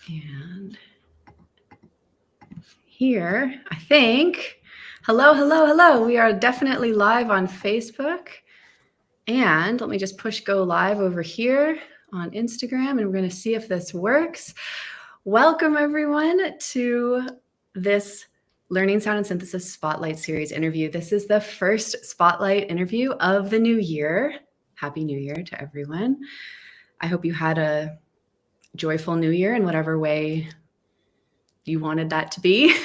And here, I think, hello. We are definitely live on Facebook. And let me just push go live over here on Instagram, and we're going to see if this works. Welcome, everyone, to this Learning Sound and Synthesis Spotlight Series interview. This is the first Spotlight interview of the new year. Happy New Year to everyone. I hope you had a joyful new year in whatever way you wanted that to be.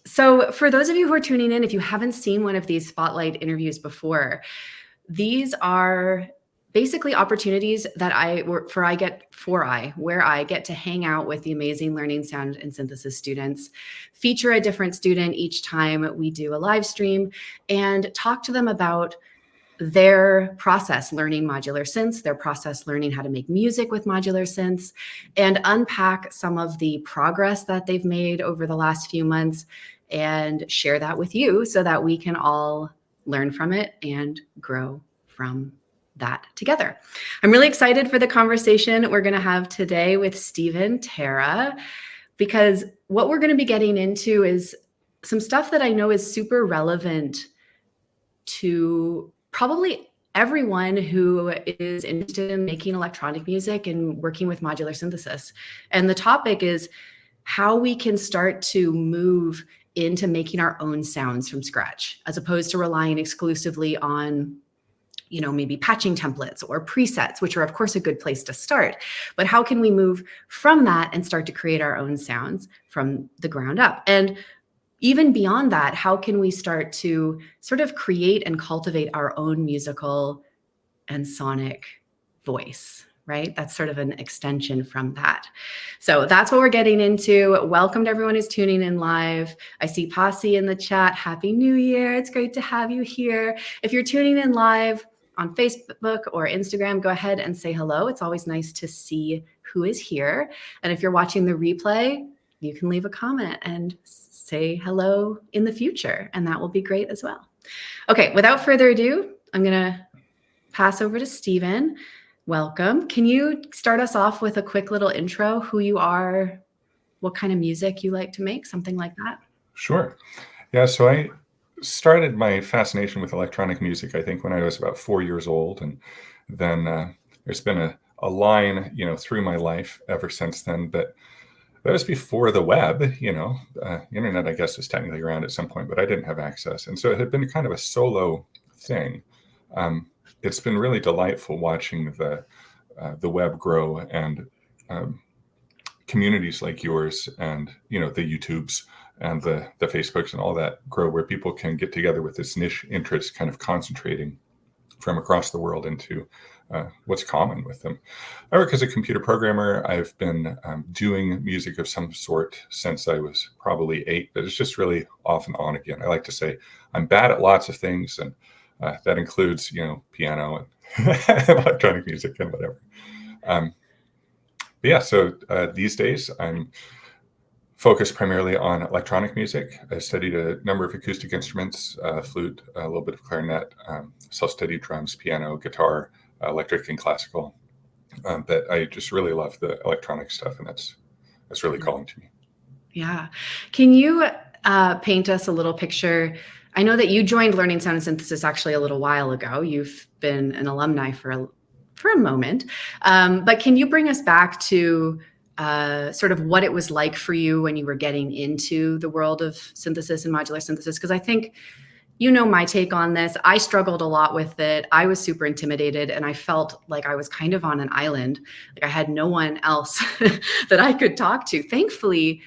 So for those of you who are tuning in, if you haven't seen one of these Spotlight interviews before, these are basically opportunities that where I get to hang out with the amazing Learning Sound and Synthesis students, feature a different student each time we do a live stream, and talk to them about their process learning modular synths, their process learning how to make music with modular synths, and unpack some of the progress that they've made over the last few months and share that with you so that we can all learn from it and grow from that together. I'm really excited for the conversation we're going to have today with Stephan, Terre, because what we're going to be getting into is some stuff that I know is super relevant to probably everyone who is interested in making electronic music and working with modular synthesis. And the topic is how we can start to move into making our own sounds from scratch, as opposed to relying exclusively on, maybe patching templates or presets, which are of course a good place to start. But how can we move from that and start to create our own sounds from the ground up? And even beyond that, how can we start to sort of create and cultivate our own musical and sonic voice, right? That's sort of an extension from that. So that's what we're getting into. Welcome to everyone who's tuning in live. I see Posse in the chat. Happy New Year. It's great to have you here. If you're tuning in live on Facebook or Instagram, go ahead and say hello. It's always nice to see who is here. And if you're watching the replay, you can leave a comment and say hello in the future, and that will be great as well. Okay, without further ado, I'm gonna pass over to Stephan. Welcome. Can you start us off with a quick little intro, who you are, what kind of music you like to make, something like that? Sure. Yeah, so I started my fascination with electronic music, I think, when I was about 4 years old, and then there's been a line, through my life ever since then, but that was before the web, internet, I guess, was technically around at some point, but I didn't have access. And so it had been kind of a solo thing. It's been really delightful watching the web grow and communities like yours and, the YouTubes and the Facebooks and all that grow, where people can get together with this niche interest, kind of concentrating from across the world into what's common with them. I work as a computer programmer. I've been doing music of some sort since I was probably 8, but it's just really off and on again. I like to say I'm bad at lots of things, and that includes, piano and electronic music and whatever. But yeah, so these days I'm focused primarily on electronic music. I studied a number of acoustic instruments, flute, a little bit of clarinet, self-studied drums, piano, guitar, electric and classical. But I just really love the electronic stuff, and that's really calling to me. Yeah. Can you paint us a little picture? I know that you joined Learning Sound and Synthesis actually a little while ago. You've been an alumni for a moment. But can you bring us back to sort of what it was like for you when you were getting into the world of synthesis and modular synthesis? Because I think my take on this. I struggled a lot with it. I was super intimidated, and I felt like I was kind of on an island. Like I had no one else that I could talk to. Thankfully,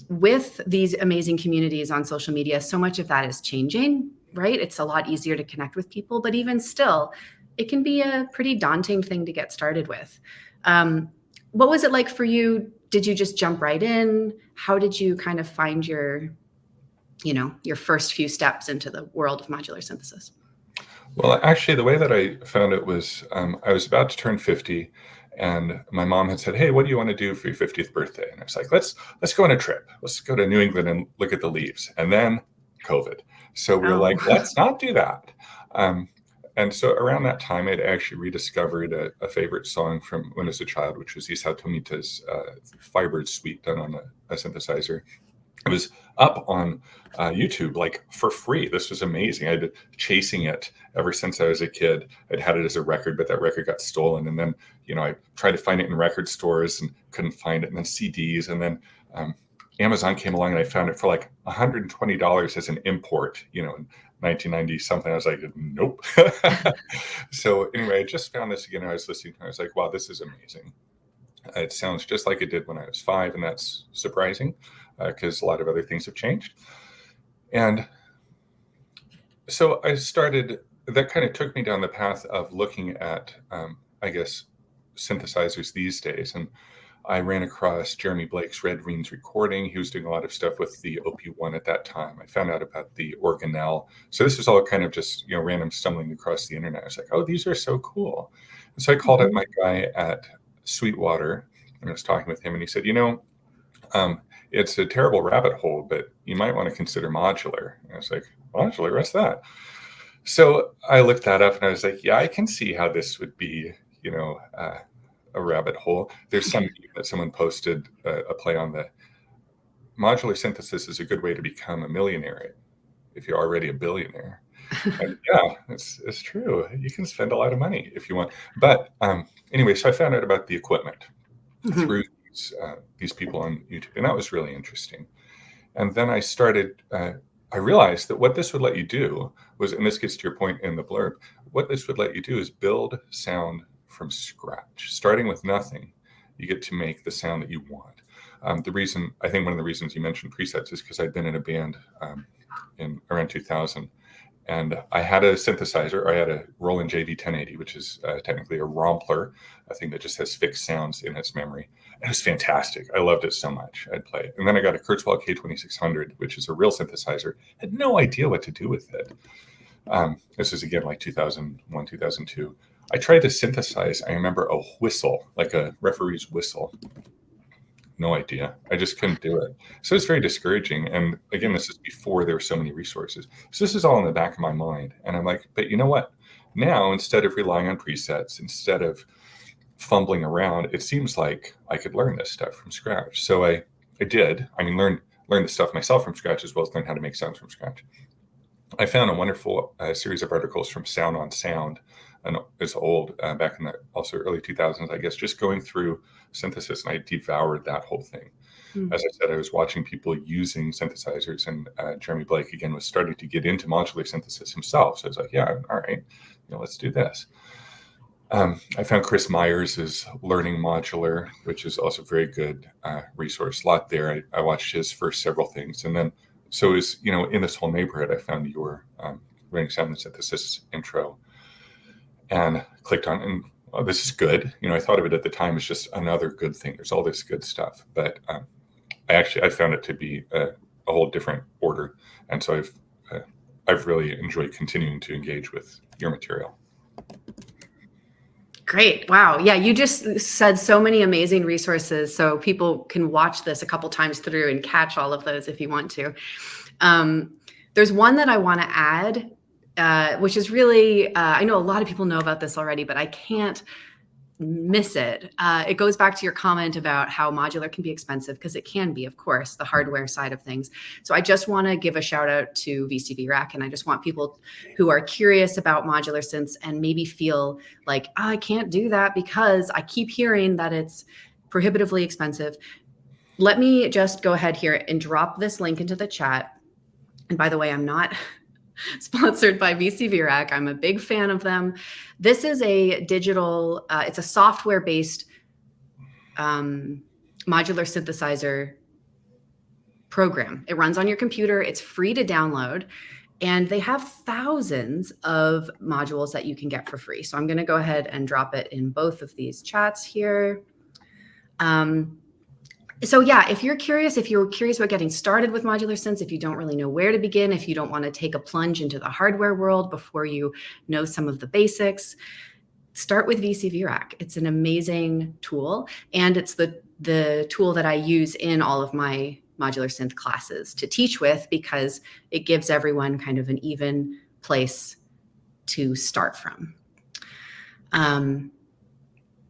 with these amazing communities on social media, so much of that is changing, right? It's a lot easier to connect with people, but even still, it can be a pretty daunting thing to get started with. What was it like for you? Did you just jump right in? How did you kind of find your first few steps into the world of modular synthesis? Well, actually, the way that I found it was I was about to turn 50, and my mom had said, "Hey, what do you want to do for your 50th birthday?" And I was like, "Let's go on a trip. Let's go to New England and look at the leaves." And then COVID. So we were like, "Let's not do that." And so around that time, I'd actually rediscovered a favorite song from when I was a child, which was Isao Tomita's Firebird Suite done on a synthesizer. It was up on YouTube like for free. This was amazing. I'd been chasing it ever since I was a kid. I'd had it as a record, but that record got stolen. And then, I tried to find it in record stores and couldn't find it. And then CDs. And then Amazon came along and I found it for like $120 as an import, in 1990 something. I was like, nope. So anyway, I just found this again. I was listening to it. I was like, wow, this is amazing. It sounds just like it did when I was 5, and that's surprising because a lot of other things have changed. And so I started, that kind of took me down the path of looking at, I guess, synthesizers these days. And I ran across Jeremy Blake's Red Reen's recording. He was doing a lot of stuff with the OP1 at that time. I found out about the organelle. So this was all kind of just, random stumbling across the internet. I was like, oh, these are so cool. And so I called up my guy at Sweetwater and I was talking with him, and he said, it's a terrible rabbit hole, but you might want to consider modular. And I was like, modular, what's that? So I looked that up and I was like, yeah, I can see how this would be, a rabbit hole. There's some that someone posted a play on the modular synthesis is a good way to become a millionaire if you're already a billionaire. And yeah, it's true. You can spend a lot of money if you want. But anyway, so I found out about the equipment through these people on YouTube, and that was really interesting. And then I started, I realized that what this would let you do was, and this gets to your point in the blurb, what this would let you do is build sound from scratch. Starting with nothing, you get to make the sound that you want. I think one of the reasons you mentioned presets is because I'd been in a band in around 2000, and I had a synthesizer. I had a Roland JV 1080, which is technically a Rompler, a thing that just has fixed sounds in its memory. It was fantastic. I loved it so much. I'd play it. And then I got a Kurzweil K2600, which is a real synthesizer. Had no idea what to do with it. This is again like 2001, 2002. I tried to synthesize, I remember, a whistle, like a referee's whistle. No idea. I just couldn't do it. So it's very discouraging. And again, this is before there were so many resources. So this is all in the back of my mind. And I'm like, but you know what? Now, instead of relying on presets, instead of fumbling around, it seems like I could learn this stuff from scratch. So I did. I mean, learn the stuff myself from scratch, as well as learn how to make sounds from scratch. I found a wonderful series of articles from Sound on Sound, and it's old, back in the also early 2000s, I guess, just going through synthesis, and I devoured that whole thing. As I said, I was watching people using synthesizers, and Jeremy Blake, again, was starting to get into modular synthesis himself. So I was like, yeah, all right, let's do this. I found Chris Myers' Learning Modular, which is also a very good resource. A lot there. I watched his first several things. And then, so it was, in this whole neighborhood, I found your Learning Sound and Synthesis intro and clicked on, and oh, this is good. I thought of it at the time as just another good thing. There's all this good stuff. But I found it to be a whole different order. And so I've really enjoyed continuing to engage with your material. Great. Wow. Yeah. You just said so many amazing resources. So people can watch this a couple times through and catch all of those if you want to. There's one that I want to add, which is really, I know a lot of people know about this already, but I can't miss it. It goes back to your comment about how modular can be expensive, because it can be, of course, the hardware side of things. So I just want to give a shout out to VCV Rack, and I just want people who are curious about modular synths and maybe feel like, oh, I can't do that because I keep hearing that it's prohibitively expensive. Let me just go ahead here and drop this link into the chat. And by the way, I'm not sponsored by VCV Rack. I'm a big fan of them. This is a digital, it's a software-based modular synthesizer program. It runs on your computer. It's free to download. And they have thousands of modules that you can get for free. So I'm going to go ahead and drop it in both of these chats here. So yeah, if you're curious about getting started with modular synths, if you don't really know where to begin, if you don't want to take a plunge into the hardware world before you know some of the basics, start with VCV Rack. It's an amazing tool, and it's the tool that I use in all of my modular synth classes to teach with, because it gives everyone kind of an even place to start from.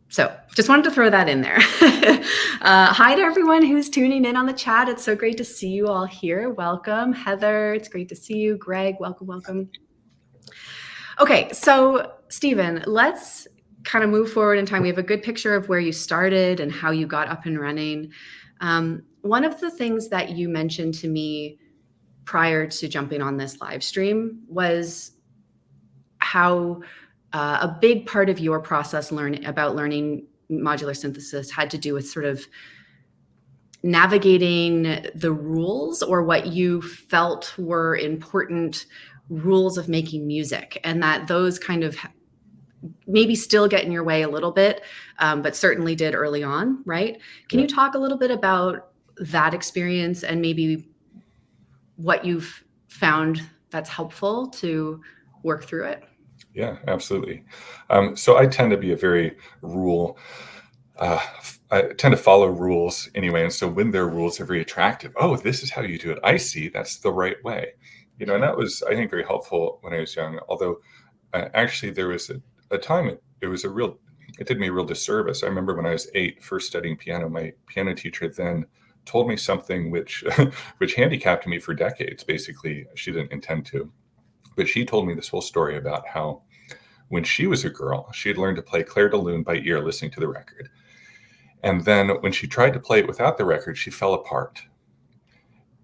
So just wanted to throw that in there. Hi to everyone who's tuning in on the chat. It's so great to see you all here. Welcome. Heather, it's great to see you. Greg, welcome. Okay, so Stephan, let's kind of move forward in time. We have a good picture of where you started and how you got up and running. One of the things that you mentioned to me prior to jumping on this live stream was how a big part of your process about learning modular synthesis had to do with sort of navigating the rules, or what you felt were important rules of making music, and that those kind of maybe still get in your way a little bit, but certainly did early on, right? Can you talk a little bit about that experience and maybe what you've found that's helpful to work through it? Yeah, absolutely. So I tend to be a very I tend to follow rules anyway. And so when there are rules, they're very attractive. Oh, this is how you do it. I see. That's the right way. And that was, I think, very helpful when I was young. Although actually there was a time it did me a real disservice. I remember when I was 8, first studying piano, my piano teacher then told me something which handicapped me for decades. Basically, she didn't intend to. But she told me this whole story about how when she was a girl, she had learned to play Clair de Lune by ear, listening to the record. And then when she tried to play it without the record, she fell apart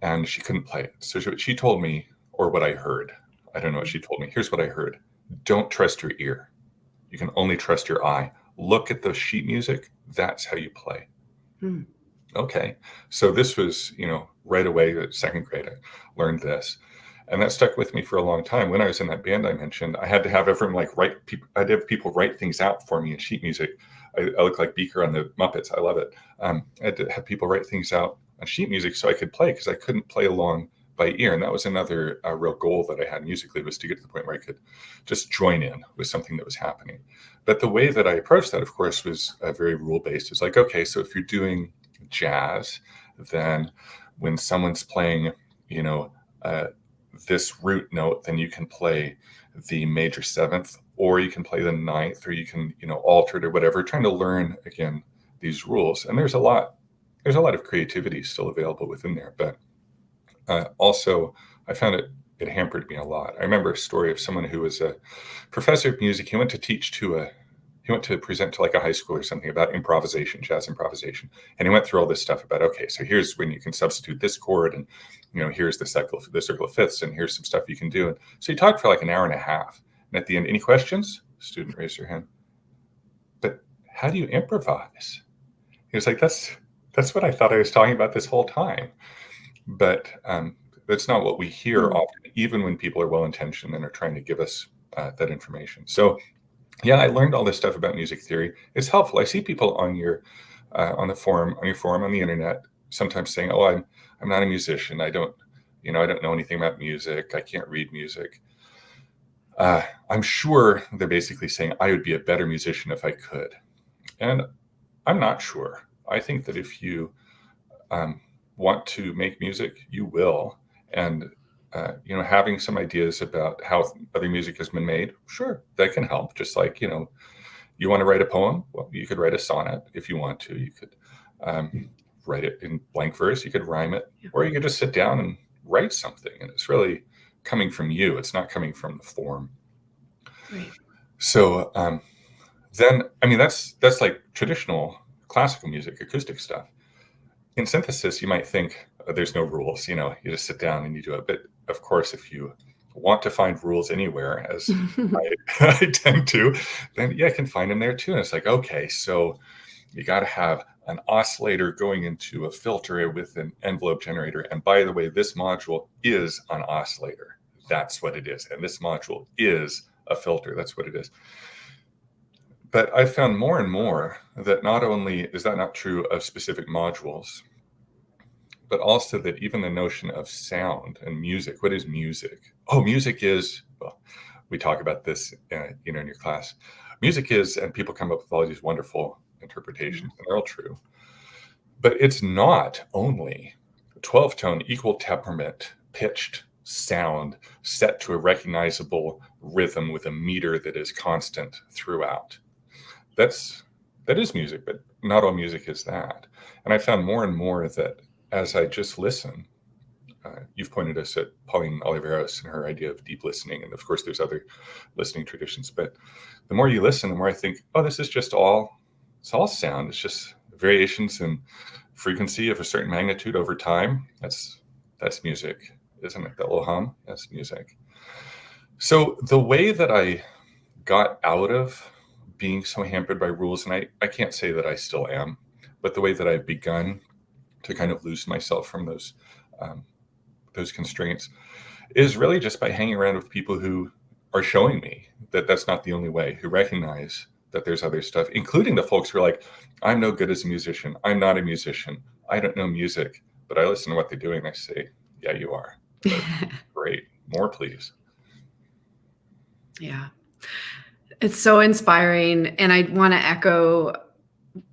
and she couldn't play it. So she told me, or what I heard, I don't know what she told me. Here's what I heard. Don't trust your ear. You can only trust your eye. Look at the sheet music. That's how you play. Okay. So this was, right away, second grade, I learned this. And that stuck with me for a long time. When I was in that band I mentioned, I had to have everyone I'd have people write things out for me in sheet music. I look like Beaker on the Muppets. I love it. I had to have people write things out on sheet music so I could play, because I couldn't play along by ear. And that was another real goal that I had musically, was to get to the point where I could just join in with something that was happening. But the way that I approached that, of course, was very rule-based. It's like, okay, so if you're doing jazz, then when someone's playing, this root note, then you can play the major seventh, or you can play the ninth, or you can, alter it or whatever, trying to learn, again, these rules. And there's a lot of creativity still available within there. But also, I found it hampered me a lot. I remember a story of someone who was a professor of music. He went to present to like a high school or something about improvisation, jazz improvisation. And he went through all this stuff about, okay, so here's when you can substitute this chord, and, here's the circle of fifths, and here's some stuff you can do. And so he talked for like an hour and a half. And at the end, any questions? Student raised their hand. But how do you improvise? He was like, that's what I thought I was talking about this whole time. But that's not what we hear often, even when people are well-intentioned and are trying to give us that information. So yeah, I learned all this stuff about music theory. It's helpful. I see people on your forum on the internet sometimes saying, "Oh, I'm not a musician. I don't know anything about music. I can't read music." I'm sure they're basically saying I would be a better musician if I could, and I'm not sure. I think that if you want to make music, you will, and having some ideas about how other music has been made, sure, that can help. Just like, you want to write a poem, well, you could write a sonnet if you want to. You could write it in blank verse, you could rhyme it, or you could just sit down and write something. And it's really coming from you. It's not coming from the form. Right. So then, that's like traditional classical music, acoustic stuff. In synthesis, you might think there's no rules, you just sit down and you do it. But of course, if you want to find rules anywhere, as I tend to, then yeah, I can find them there too. And it's like, okay, so you got to have an oscillator going into a filter with an envelope generator. And by the way, this module is an oscillator. That's what it is. And this module is a filter. That's what it is. But I found more and more that not only is that not true of specific modules, but also that even the notion of sound and music. What is music? Oh, music is, well, we talk about this, in your class. Music is, and people come up with all these wonderful interpretations, and they're all true. But it's not only 12-tone, equal temperament, pitched sound set to a recognizable rhythm with a meter that is constant throughout. That is music, but not all music is that. And I found more and more that as I just listen, you've pointed us at Pauline Oliveros and her idea of deep listening. And of course, there's other listening traditions. But the more you listen, the more I think, oh, this is just it's all sound. It's just variations in frequency of a certain magnitude over time. That's music, isn't it? That little hum, that's music. So the way that I got out of being so hampered by rules, and I can't say that I still am, but the way that I've begun to kind of loosen myself from those constraints is really just by hanging around with people who are showing me that that's not the only way, who recognize that there's other stuff, including the folks who are like, I'm no good as a musician. I'm not a musician. I don't know music, but I listen to what they're doing. I say, yeah, you are. Great. More, please. Yeah. It's so inspiring. And I want to echo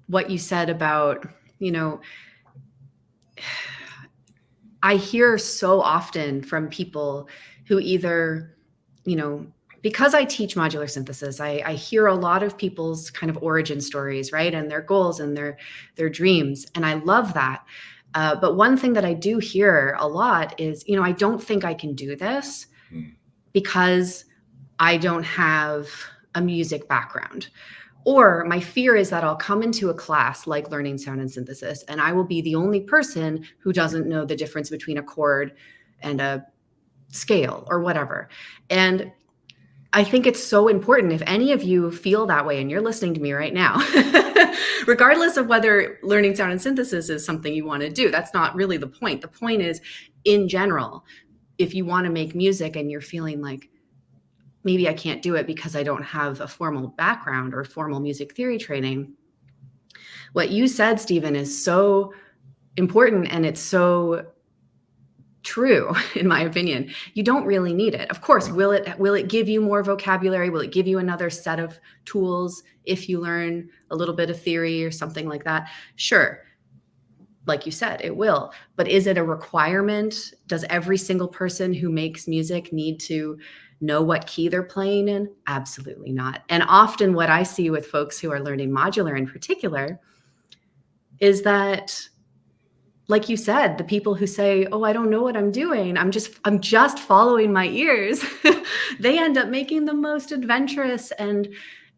what you said about, I hear so often from people who either, because I teach modular synthesis, I hear a lot of people's kind of origin stories, right? And their goals and their dreams. And I love that. But one thing that I do hear a lot is, I don't think I can do this because I don't have a music background. Or my fear is that I'll come into a class like learning sound and synthesis, and I will be the only person who doesn't know the difference between a chord and a scale or whatever. And I think it's so important, if any of you feel that way and you're listening to me right now, regardless of whether learning sound and synthesis is something you want to do, that's not really the point. The point is, in general, if you want to make music and you're feeling like, maybe I can't do it because I don't have a formal background or formal music theory training. What you said, Stephan, is so important, and it's so true, in my opinion. You don't really need it. Of course, will it give you more vocabulary? Will it give you another set of tools if you learn a little bit of theory or something like that? Sure. Like you said, it will. But is it a requirement? Does every single person who makes music need to know what key they're playing in? Absolutely not. And often what I see with folks who are learning modular in particular is that, like you said, the people who say, oh, I don't know what I'm doing, I'm just following my ears, they end up making the most adventurous and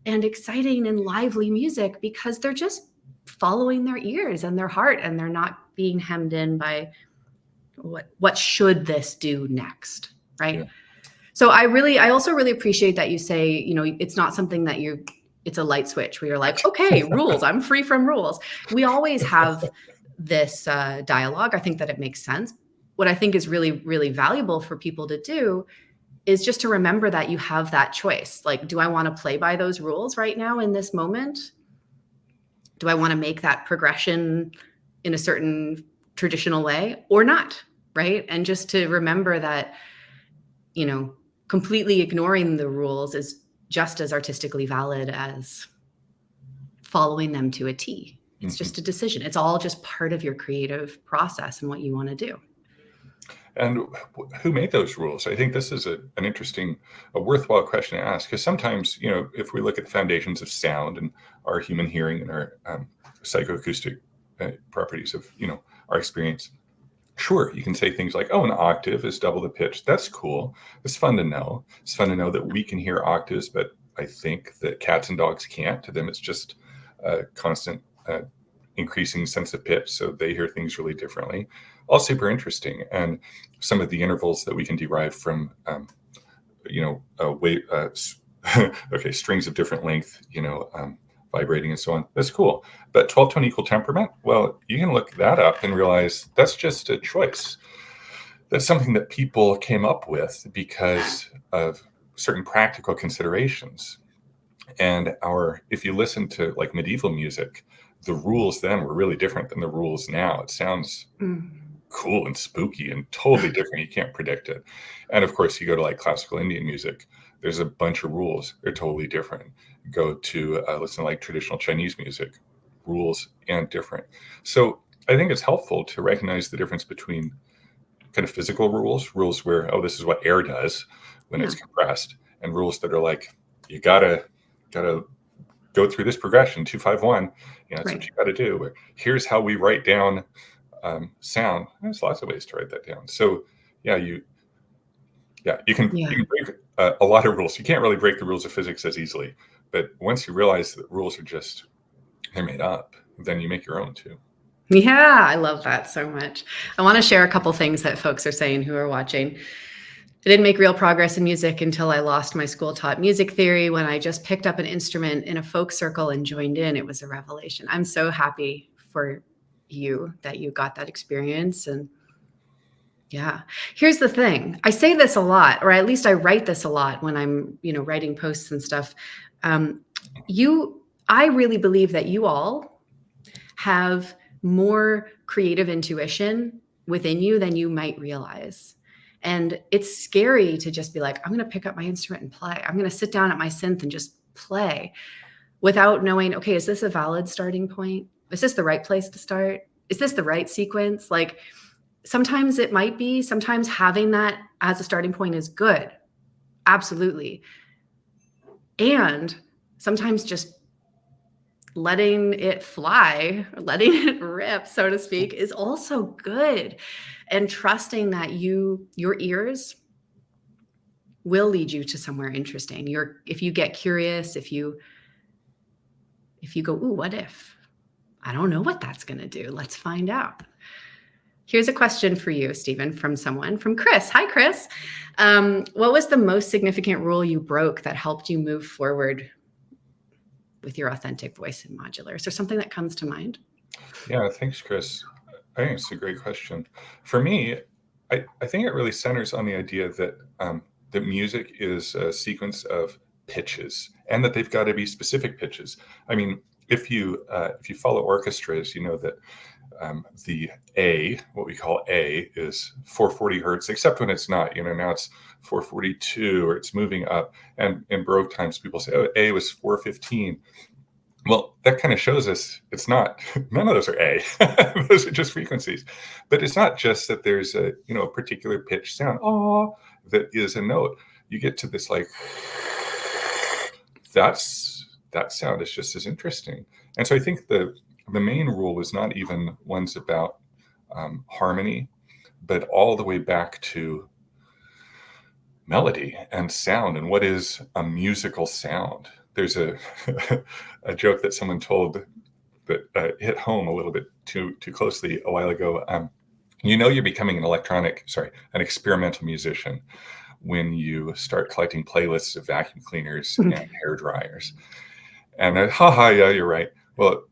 exciting and lively music because they're just following their ears and their heart, and they're not being hemmed in by what should this do next, right? Yeah. So I also really appreciate that you say, it's not something that it's a light switch where you're like, okay, rules, I'm free from rules. We always have this dialogue. I think that it makes sense. What I think is really, really valuable for people to do is just to remember that you have that choice. Like, do I want to play by those rules right now in this moment? Do I want to make that progression in a certain traditional way or not, right? And just to remember that, completely ignoring the rules is just as artistically valid as following them to a T. It's just a decision. It's all just part of your creative process and what you want to do. And who made those rules? I think this is a worthwhile question to ask, because sometimes, if we look at the foundations of sound and our human hearing and our psychoacoustic properties of, our experience, sure, you can say things like, oh, an octave is double the pitch. That's cool. It's fun to know. It's fun to know that we can hear octaves, but I think that cats and dogs can't. To them, it's just a constant increasing sense of pitch. So they hear things really differently. All super interesting. And some of the intervals that we can derive from, strings of different length, vibrating and so on. That's cool. But 12-tone equal temperament, well, you can look that up and realize that's just a choice. That's something that people came up with because of certain practical considerations. And if you listen to like medieval music, the rules then were really different than the rules now. It sounds cool and spooky and totally different. You can't predict it. And of course, you go to like classical Indian music, there's a bunch of rules. They're totally different. Go to listen to like traditional Chinese music, rules and different. So I think it's helpful to recognize the difference between kind of physical rules where, oh, this is what air does when it's compressed, and rules that are like, you gotta go through this progression 2-5-1. That's what you got to do. Or, here's how we write down sound. There's lots of ways to write that down. So you can break a lot of rules. You can't really break the rules of physics as easily, but once you realize that rules are they're made up, then you make your own too. Yeah, I love that so much. I want to share a couple things that folks are saying who are watching. I didn't make real progress in music until I lost my school-taught music theory. When I just picked up an instrument in a folk circle and joined in, it was a revelation. I'm so happy for you that you got that experience. And yeah, here's the thing. I say this a lot, or at least I write this a lot when I'm, writing posts and stuff. I really believe that you all have more creative intuition within you than you might realize. And it's scary to just be like, I'm going to pick up my instrument and play. I'm going to sit down at my synth and just play without knowing, okay, is this a valid starting point? Is this the right place to start? Is this the right sequence? Like, sometimes it might be, sometimes having that as a starting point is good. Absolutely. And sometimes just letting it fly, letting it rip, so to speak, is also good. And trusting that your ears will lead you to somewhere interesting. If you get curious, if you go, ooh, what if? I don't know what that's going to do. Let's find out. Here's a question for you, Stephan, from Chris. Hi, Chris. What was the most significant rule you broke that helped you move forward with your authentic voice in modular? Is there something that comes to mind? Yeah, thanks, Chris. I think it's a great question. For me, I think it really centers on the idea that that music is a sequence of pitches, and that they've got to be specific pitches. I mean, if you follow orchestras, you know that the A, what we call A, is 440 hertz, except when it's not. Now it's 442, or it's moving up. And in Baroque times, people say, oh, A was 415. Well, that kind of shows us it's not, none of those are A. Those are just frequencies. But it's not just that there's a particular pitch sound, that is a note. You get to this like, that sound is just as interesting. And so I think the main rule is not even ones about harmony, but all the way back to melody and sound, and what is a musical sound. There's a joke that someone told that hit home a little bit too closely a while ago. You're becoming an experimental musician when you start collecting playlists of vacuum cleaners and hair dryers. And yeah, you're right. Well,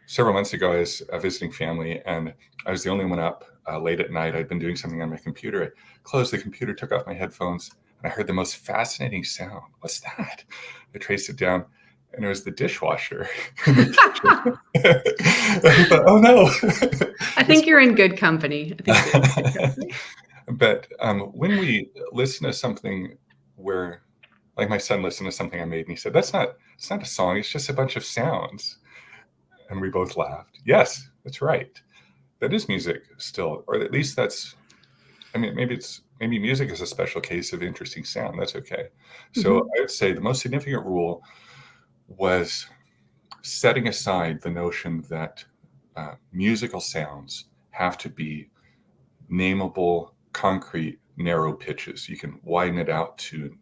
several months ago, I was visiting family, and I was the only one up late at night. I'd been doing something on my computer. I closed the computer, took off my headphones, and I heard the most fascinating sound. What's that? I traced it down, and it was the dishwasher in the kitchen. I thought, oh no. I think you're in good company. But when we listen to something where, like my son listened to something I made, and he said, it's not a song, it's just a bunch of sounds. And we both laughed. Yes, that's right. That is music still, or at least maybe music is a special case of interesting sound. That's okay. So I would say the most significant rule was setting aside the notion that musical sounds have to be nameable, concrete, narrow pitches. You can widen it out to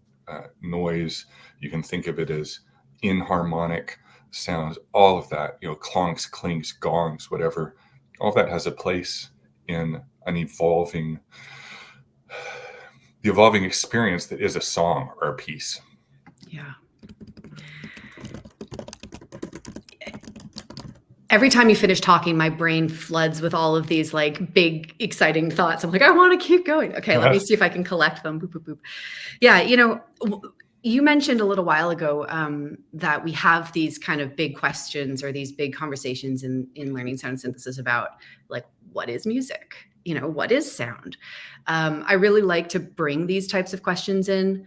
noise. You can think of it as inharmonic sounds, all of that, clonks, clinks, gongs, whatever, all of that has a place in the evolving experience that is a song or a piece. Yeah. Every time you finish talking, my brain floods with all of these like big, exciting thoughts. I'm like, I want to keep going. Okay, let me see if I can collect them. Boop, boop, boop. Yeah, you mentioned a little while ago that we have these kind of big questions or these big conversations in learning sound synthesis about like, what is music? What is sound? I really like to bring these types of questions in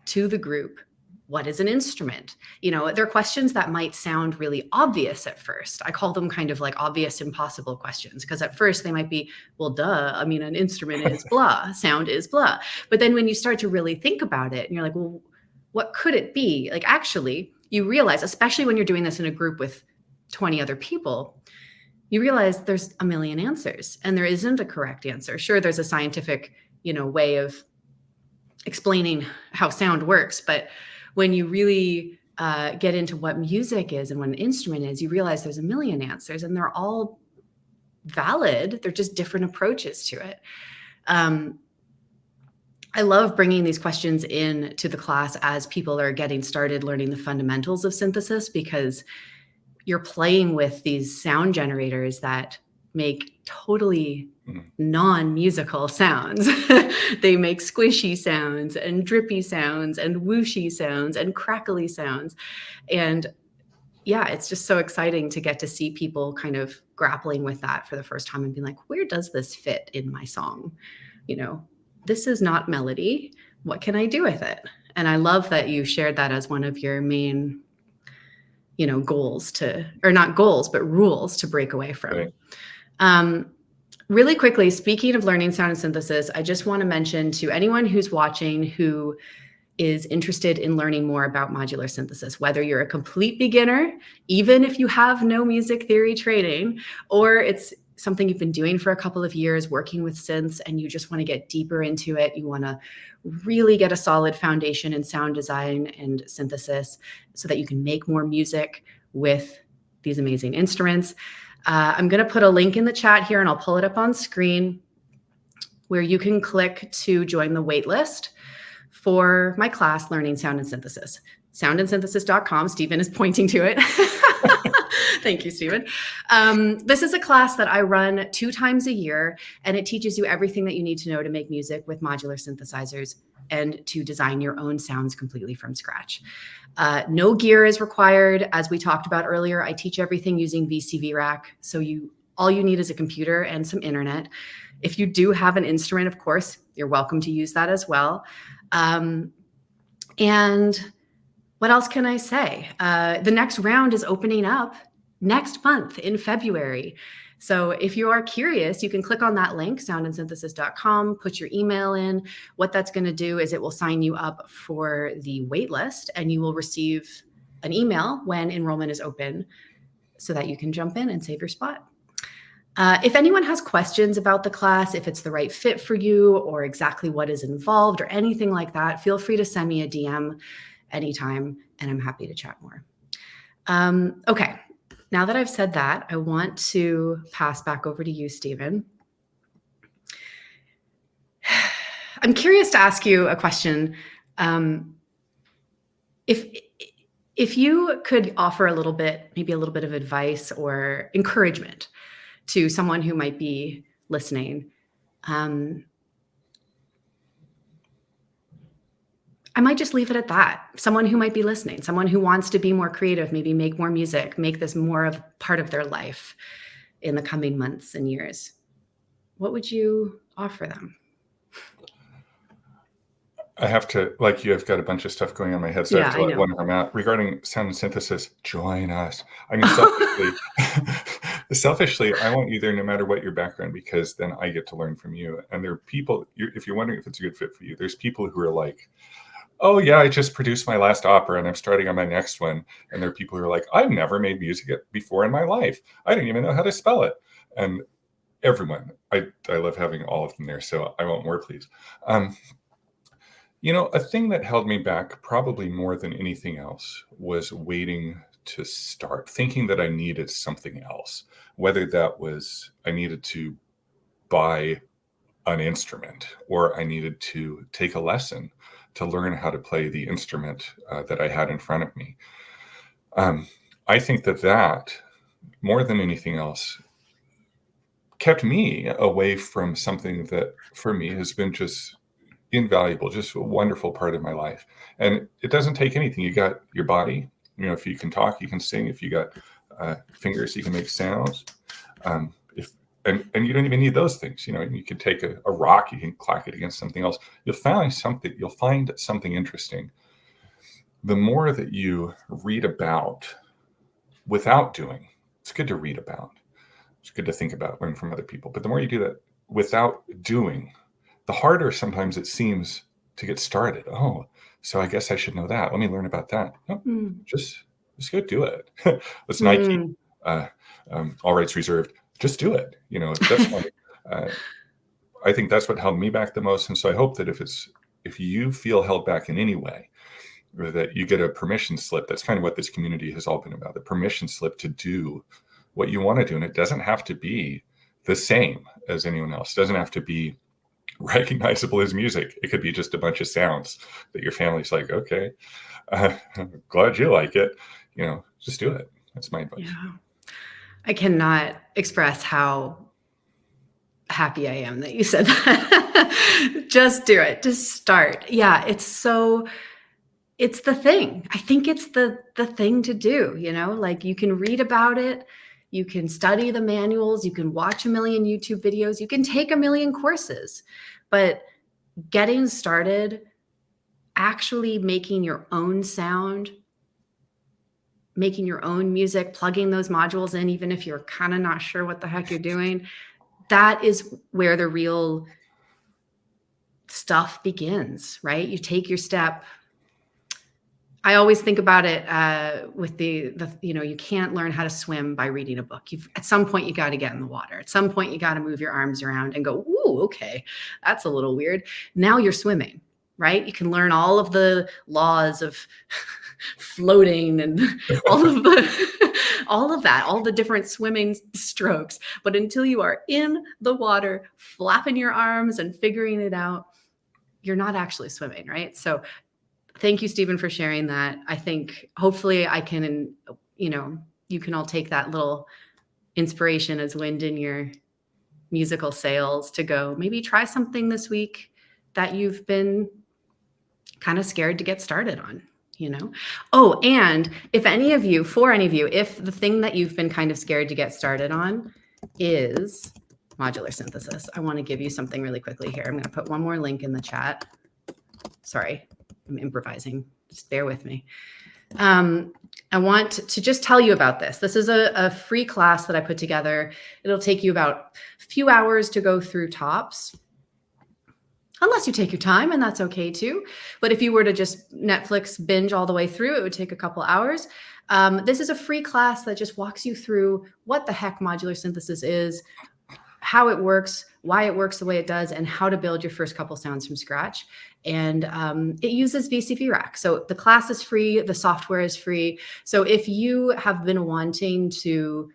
to the group what is an instrument? They're questions that might sound really obvious at first. I call them kind of like obvious, impossible questions, because at first they might be, well, duh. I mean, an instrument is blah, sound is blah. But then when you start to really think about it and you're like, well, what could it be? Like, actually, you realize, especially when you're doing this in a group with 20 other people, you realize there's a million answers and there isn't a correct answer. Sure, there's a scientific, way of explaining how sound works, but when you really get into what music is and what an instrument is, you realize there's a million answers and they're all valid. They're just different approaches to it. I love bringing these questions in to the class as people are getting started learning the fundamentals of synthesis, because you're playing with these sound generators that make totally non-musical sounds. They make squishy sounds and drippy sounds and whooshy sounds and crackly sounds. And yeah, it's just so exciting to get to see people kind of grappling with that for the first time and being like, where does this fit in my song? This is not melody. What can I do with it? And I love that you shared that as one of your main, goals or not goals, but rules to break away from. Right. Really quickly, speaking of learning sound and synthesis, I just want to mention to anyone who's watching who is interested in learning more about modular synthesis, whether you're a complete beginner, even if you have no music theory training, or it's something you've been doing for a couple of years, working with synths, and you just want to get deeper into it. You want to really get a solid foundation in sound design and synthesis so that you can make more music with these amazing instruments. I'm going to put a link in the chat here and I'll pull it up on screen where you can click to join the waitlist for my class, Learning Sound and Synthesis. Soundandsynthesis.com. Stephen is pointing to it. Thank you, Stephen. This is a class that I run 2 times a year, and it teaches you everything that you need to know to make music with modular synthesizers and to design your own sounds completely from scratch. No gear is required. As we talked about earlier, I teach everything using VCV Rack. So all you need is a computer and some internet. If you do have an instrument, of course, you're welcome to use that as well. And what else can I say? The next round is opening up next month in February. So if you are curious, you can click on that link, soundandsynthesis.com, put your email in. What that's going to do is it will sign you up for the wait list, and you will receive an email when enrollment is open so that you can jump in and save your spot. If anyone has questions about the class, if it's the right fit for you or exactly what is involved or anything like that, feel free to send me a DM anytime, and I'm happy to chat more. Okay. Now that I've said that, I want to pass back over to you, Stephen. I'm curious to ask you a question. If you could offer maybe a little bit of advice or encouragement to someone who might be listening, I might just leave it at that. Someone who might be listening, someone who wants to be more creative, maybe make more music, make this more of part of their life in the coming months and years. What would you offer them? I have to, like you, I've got a bunch of stuff going on in my head, so I have to let one of them out. Regarding sound and synthesis, join us. I mean, selfishly, I want you there no matter what your background, because then I get to learn from you. And there are people, if you're wondering if it's a good fit for you, there's people who are like, oh yeah, I just produced my last opera and I'm starting on my next one. And there are people who are like, I've never made music before in my life. I don't even know how to spell it. And everyone, I love having all of them there. So I want more, please. A thing that held me back probably more than anything else was waiting to start, thinking that I needed something else, whether that was I needed to buy an instrument or I needed to take a lesson to learn how to play the instrument that I had in front of me. I think that more than anything else kept me away from something that for me has been just invaluable, just a wonderful part of my life. And it doesn't take anything. You got your body, if you can talk, you can sing. If you got fingers, you can make sounds. And you don't even need those things. You can take a rock, you can clack it against something else. You'll find something interesting. the more that you read about without doing, it's good to read about. It's good to think about, learn from other people. But the more you do that without doing, the harder sometimes it seems to get started. Oh, so I guess I should know that. Let me learn about that. No, just go do it. Let's Nike, all rights reserved. Just do it. That's I think that's what held me back the most. And so I hope that if you feel held back in any way, or that you get a permission slip. That's kind of what this community has all been about, the permission slip to do what you want to do. And it doesn't have to be the same as anyone else. It doesn't have to be recognizable as music. It could be just a bunch of sounds that your family's like, okay, I'm glad you like it. Just do it. That's my advice. Yeah. I cannot express how happy I am that you said that. Just do it. Just start. Yeah. It's the thing. I think it's the thing to do, like you can read about it. You can study the manuals. You can watch a million YouTube videos. You can take a million courses, but getting started, actually making your own sound, making your own music, plugging those modules in, even if you're kind of not sure what the heck you're doing, that is where the real stuff begins, right? You take your step. I always think about it with the you can't learn how to swim by reading a book. At some point you got to get in the water. At some point you got to move your arms around and go, ooh, okay, that's a little weird. Now you're swimming, right? You can learn all of the laws of floating and all of that, all the different swimming strokes. But until you are in the water, flapping your arms and figuring it out, you're not actually swimming, right? So thank you, Stephan, for sharing that. I think hopefully I can, you can all take that little inspiration as wind in your musical sails to go maybe try something this week that you've been kind of scared to get started on, Oh, and if the thing that you've been kind of scared to get started on is modular synthesis, I want to give you something really quickly here. I'm going to put one more link in the chat. Sorry, I'm improvising. Just bear with me. I want to just tell you about this. This is a free class that I put together. It'll take you about a few hours to go through tops, unless you take your time, and that's okay too. But if you were to just Netflix binge all the way through, it would take a couple hours. This is a free class that just walks you through what the heck modular synthesis is, how it works, why it works the way it does, and how to build your first couple sounds from scratch. And it uses VCV Rack. So the class is free, the software is free. So if you have been wanting to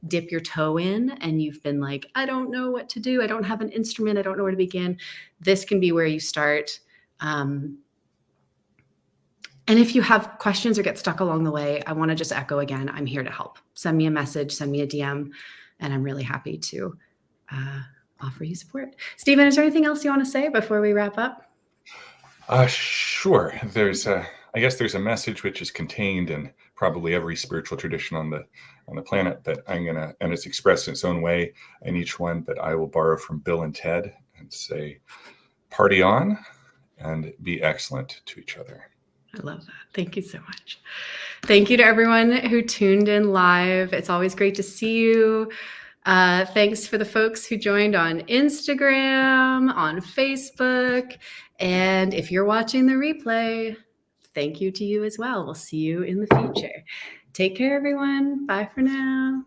dip your toe in and you've been like, I don't know what to do, I don't have an instrument, I don't know where to begin, this can be where you start. And if you have questions or get stuck along the way, I want to just echo again, I'm here to help. Send me a message, send me a DM, and I'm really happy to offer you support. Stephan, is there anything else you want to say before we wrap up? Sure. I guess there's a message which is contained in probably every spiritual tradition on the planet that and it's expressed in its own way in each one, but I will borrow from Bill and Ted and say, party on and be excellent to each other. I love that. Thank you so much. Thank you to everyone who tuned in live. It's always great to see you. Thanks for the folks who joined on Instagram, on Facebook. And if you're watching the replay, thank you to you as well. We'll see you in the future. Take care, everyone. Bye for now.